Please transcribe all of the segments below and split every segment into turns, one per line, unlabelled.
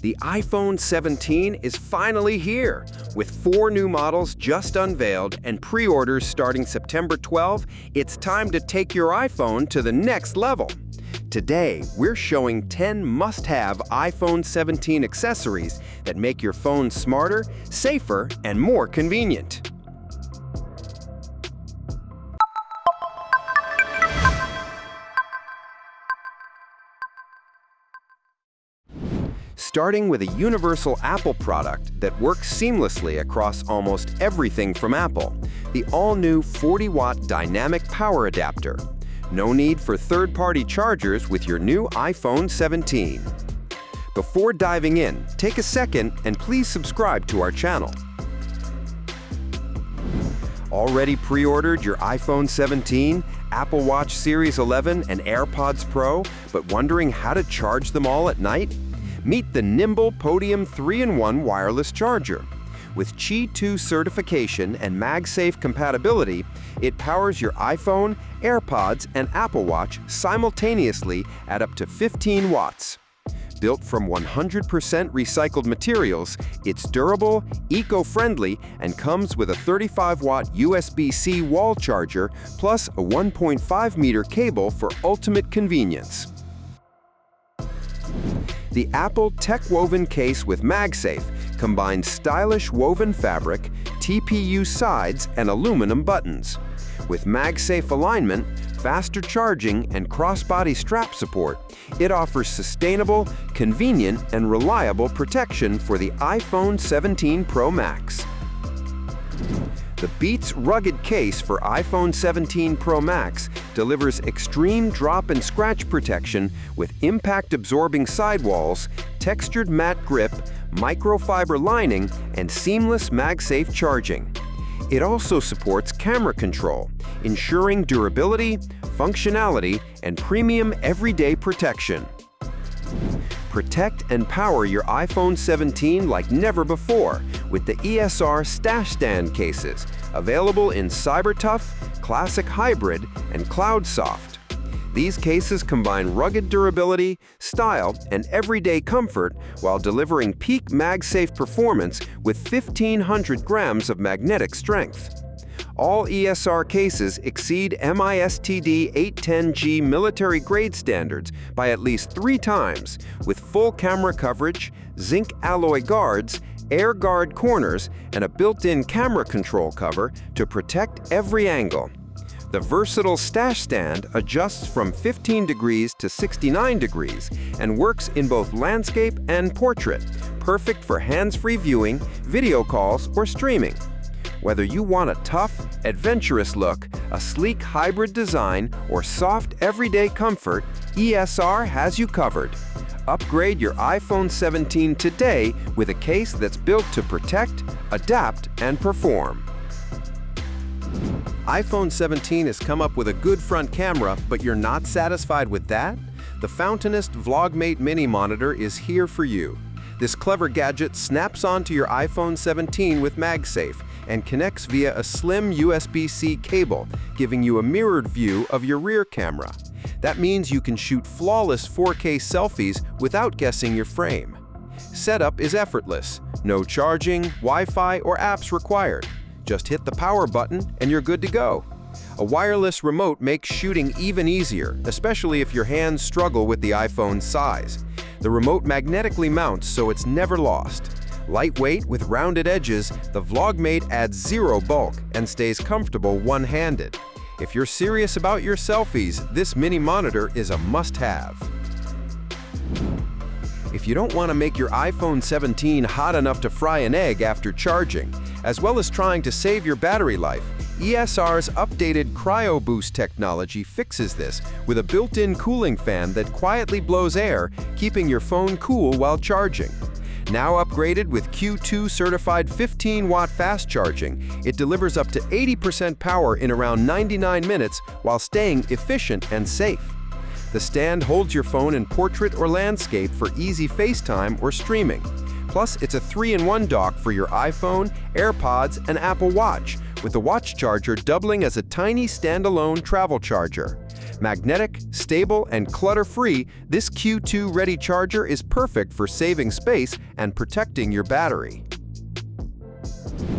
The iPhone 17 is finally here, with 4 new models just unveiled and pre-orders starting September 12. It's time to take your iPhone to the next level. Today, we're showing 10 must-have iPhone 17 accessories that make your phone smarter, safer, and more convenient. Starting with a universal Apple product that works seamlessly across almost everything from Apple, the all-new 40-watt dynamic power adapter. No need for third-party chargers with your new iPhone 17. Before diving in, take a second and please subscribe to our channel. Already pre-ordered your iPhone 17, Apple Watch Series 11, and AirPods Pro, but wondering how to charge them all at night? Meet the nimble Podium 3-in-1 wireless charger. With Qi 2 certification and MagSafe compatibility, it powers your iPhone, AirPods, and Apple Watch simultaneously at up to 15 watts. Built from 100% recycled materials, it's durable, eco-friendly, and comes with a 35-watt USB-C wall charger plus a 1.5-meter cable for ultimate convenience. The Apple Tech-Woven case with MagSafe combines stylish woven fabric, TPU sides, and aluminum buttons. With MagSafe alignment, faster charging, and crossbody strap support, it offers sustainable, convenient, and reliable protection for the iPhone 17 Pro Max. The Beats rugged case for iPhone 17 Pro Max delivers extreme drop and scratch protection with impact-absorbing sidewalls, textured matte grip, microfiber lining, and seamless MagSafe charging. It also supports camera control, ensuring durability, functionality, and premium everyday protection. Protect and power your iPhone 17 like never before with the ESR Stash Stand cases, available in CyberTough, Classic Hybrid, and Cloud Soft. These cases combine rugged durability, style, and everyday comfort while delivering peak MagSafe performance with 1,500 grams of magnetic strength. All ESR cases exceed MISTD 810G military-grade standards by at least 3 times, with full camera coverage, zinc alloy guards, air guard corners, and a built-in camera control cover to protect every angle. The versatile stash stand adjusts from 15 degrees to 69 degrees and works in both landscape and portrait, perfect for hands-free viewing, video calls, or streaming. Whether you want a tough, adventurous look, a sleek hybrid design, or soft everyday comfort, ESR has you covered. Upgrade your iPhone 17 today with a case that's built to protect, adapt, and perform. iPhone 17 has come up with a good front camera, but you're not satisfied with that? The Fountainist Vlogmate mini monitor is here for you. This clever gadget snaps onto your iPhone 17 with MagSafe and connects via a slim USB-C cable, giving you a mirrored view of your rear camera. That means you can shoot flawless 4K selfies without guessing your frame. Setup is effortless. No charging, Wi-Fi, or apps required. Just hit the power button and you're good to go. A wireless remote makes shooting even easier, especially if your hands struggle with the iPhone's size. The remote magnetically mounts so it's never lost. Lightweight with rounded edges, the Vlogmate adds zero bulk and stays comfortable one-handed. If you're serious about your selfies, this mini monitor is a must-have. If you don't want to make your iPhone 17 hot enough to fry an egg after charging, as well as trying to save your battery life, ESR's updated Cryo Boost technology fixes this with a built-in cooling fan that quietly blows air, keeping your phone cool while charging. Now upgraded with Q2 certified 15-watt fast charging, it delivers up to 80% power in around 99 minutes while staying efficient and safe. The stand holds your phone in portrait or landscape for easy FaceTime or streaming. Plus, it's a 3-in-1 dock for your iPhone, AirPods, and Apple Watch, with the watch charger doubling as a tiny standalone travel charger. Magnetic, stable, and clutter-free, this Q2-ready charger is perfect for saving space and protecting your battery.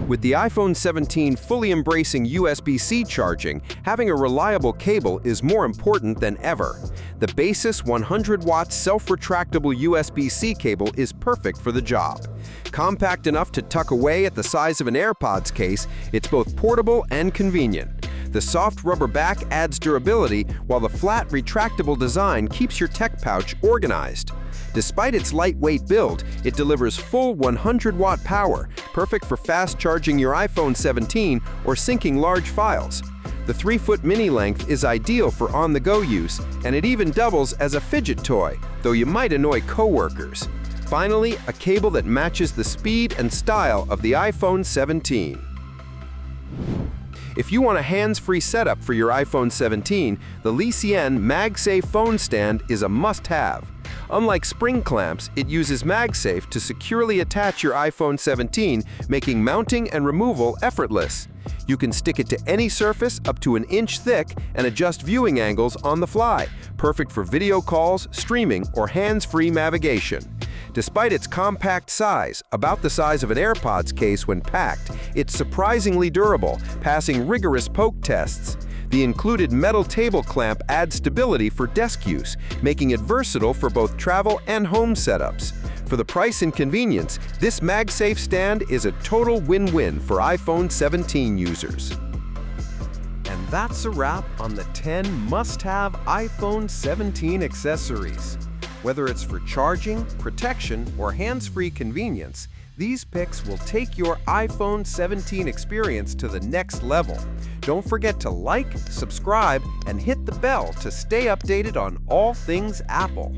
With the iPhone 17 fully embracing USB-C charging, having a reliable cable is more important than ever. The Basis 100-watt self-retractable USB-C cable is perfect for the job. Compact enough to tuck away at the size of an AirPods case, it's both portable and convenient. The soft rubber back adds durability, while the flat, retractable design keeps your tech pouch organized. Despite its lightweight build, it delivers full 100-watt power, perfect for fast charging your iPhone 17 or syncing large files. The 3-foot mini length is ideal for on-the-go use, and it even doubles as a fidget toy, though you might annoy coworkers. Finally, a cable that matches the speed and style of the iPhone 17. If you want a hands-free setup for your iPhone 17, the Lycian MagSafe phone stand is a must-have. Unlike spring clamps, it uses MagSafe to securely attach your iPhone 17, making mounting and removal effortless. You can stick it to any surface up to an inch thick and adjust viewing angles on the fly, perfect for video calls, streaming, or hands-free navigation. Despite its compact size, about the size of an AirPods case when packed, it's surprisingly durable, passing rigorous poke tests. The included metal table clamp adds stability for desk use, making it versatile for both travel and home setups. For the price and convenience, this MagSafe stand is a total win-win for iPhone 17 users. And that's a wrap on the 10 must-have iPhone 17 accessories. Whether it's for charging, protection, or hands-free convenience, these picks will take your iPhone 17 experience to the next level. Don't forget to like, subscribe, and hit the bell to stay updated on all things Apple.